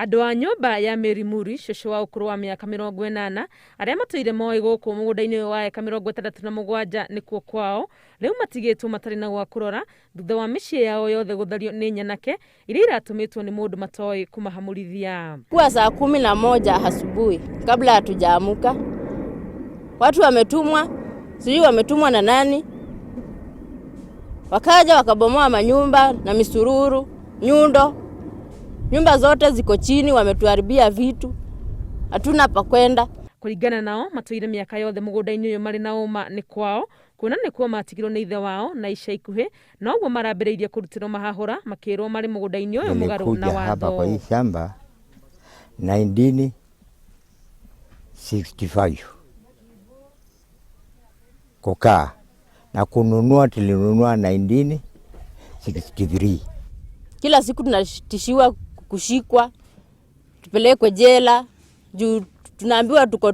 Andũ a nyũmba ya Mĩrimuri cũcũ wa ũkũrũ wa mĩaka 80 arĩa matũire moĩ gũkũ mũgũnda-inĩ ũyũ wa eka 67 nĩkuo kwao, rĩu matigĩtwo matarĩ na gwa kũrora thutha wa mĩciĩ yao yothe gũthario nĩ nyanake iria iratũmĩtwo nĩ mũndũ matoĩ kũmahamũrithia. Kwa saa 11 asubuhi kabla hatujaamuka, watu wametumwa, sijui wametumwa na nani, wakaja wakabomoa manyumba na misururu, nyundo. Nyumba zote ziko chini, wametuharibia vitu. Hatuna pa kwenda. Kũringana nao matũire mĩaka yothe mũgũnda-inĩ ũyũ marĩ na ũma nĩ kwao, kuona nĩkuo matigirwo nĩ ithe wao na ica ikuhĩ, na ũguo marambĩrĩirie kũrutĩrwo mahahũra makĩrwo marĩ mũgũnda-inĩ ũyũ mũgarũ na watho. Hapa kwa hii shamba 1965 kukaa na kununua, tulinunua 1963. Kila siku tunatishiwa kushikwa, tupelekwe jela, juu tunaambiwa tuko,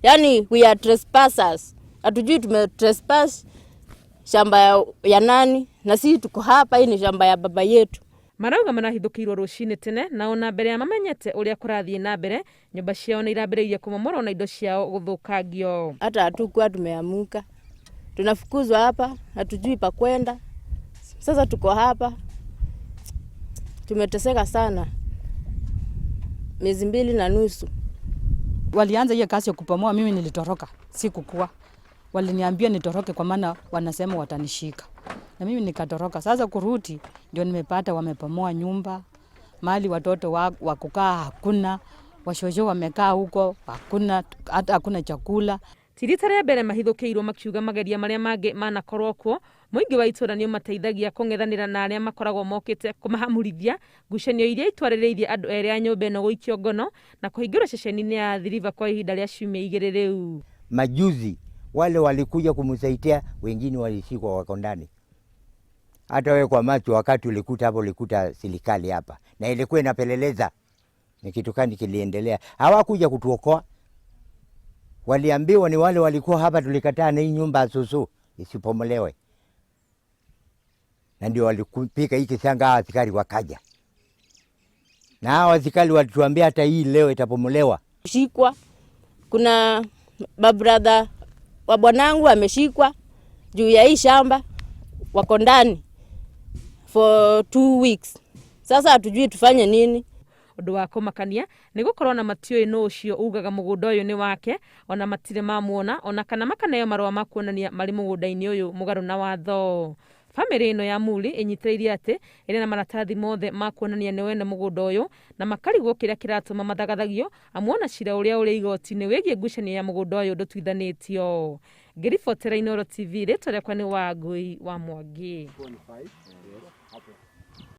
yani we are trespassers. Hatujui tumetrespass shamba ya nani, na sisi tuko hapa, hii ni shamba ya baba yetu. Marauga manahithũkĩirwo rũcinĩ tene, na ona mbere ya mamenyete ũrĩa kũrathiĩ na mbere, nyũmba ciao nĩ irambĩrĩirie kũmomorwo na indo ciao gũthũkangio. Hata hatukuwa tumeamuka, tunafukuzwa hapa, hatujui pa kwenda. Sasa tuko hapa, tumeteseka sana, miezi 2.5. Walianza hiyo kazi ya kupomoa, mimi nilitoroka, sikukua. Waliniambia nitoroke kwa maana wanasema watanishika. Na mimi nikatoroka. Sasa kurudi ndio nimepata wamepomoa nyumba, mali watoto wa kukaa hakuna, washosho wamekaa huko hakuna, hata hakuna chakula. Tirita rĩa mbere mahithũkĩirwo makiuga mageria marĩa mangĩ manakorwo kuo, mũingĩ wa itũũra nĩ mateithagia kũng'ethanĩra na arĩa makoragwo mokĩte kũmahamũrithia, ngucanio iria itwarĩrĩirie andũ erĩ a nyũmba ĩno gũikio ngono na kũhingĩrwo ceceni-inĩ ya Thiriva kwa ihinda rĩa ciumia 2 rĩu. Majuzi wale walikuja kumsaidia, wengine walishikwa wako ndani. Hata wewe kwa macho wakati ulikuta hapo, ulikuta serikali hapa na ilikuwa inapeleleza ni kitu gani kiliendelea. Hawakuja kutuokoa, waliambiwa ni wale walikuwa hapa, tulikataa na hii nyumba susu isipomolewe, na ndio walikupika hiki sanga. Askari wakaja na hao askari walituambia hata hii leo itapomolewa. Shikwa, kuna babrother wa bwanangu ameshikwa juu ya hii shamba, wako ndani for 2 weeks. Sasa hatujui tufanye nini. Ũndũ wa kũmakania nĩ gũkorwo na matiũĩ nũ ũcio ugaga mũgũnda ũyũ nĩ wake, ona matirĩ mamuona, ona kana makaneo marũa ma kuonania marĩ mũgũnda-inĩ ũyũ mũgarũ na watho. Famĩlĩ ĩno ya Muri ĩnyitĩrĩirie atĩ ĩrĩ na maratathi mothe ma kuonania nĩ wene mũgũnda ũyũ, na makarigwo kĩrĩa kĩratũma mathagathagio, amu ona cira ũrĩa ũrĩ igoti-inĩ wĩgiĩ ngucanio ya mũgũnda ũyũ ndũtuithanĩtio. Ngĩribotera Inooro TV, rĩtwa rĩakwa nĩ Wangui wa Mwangi.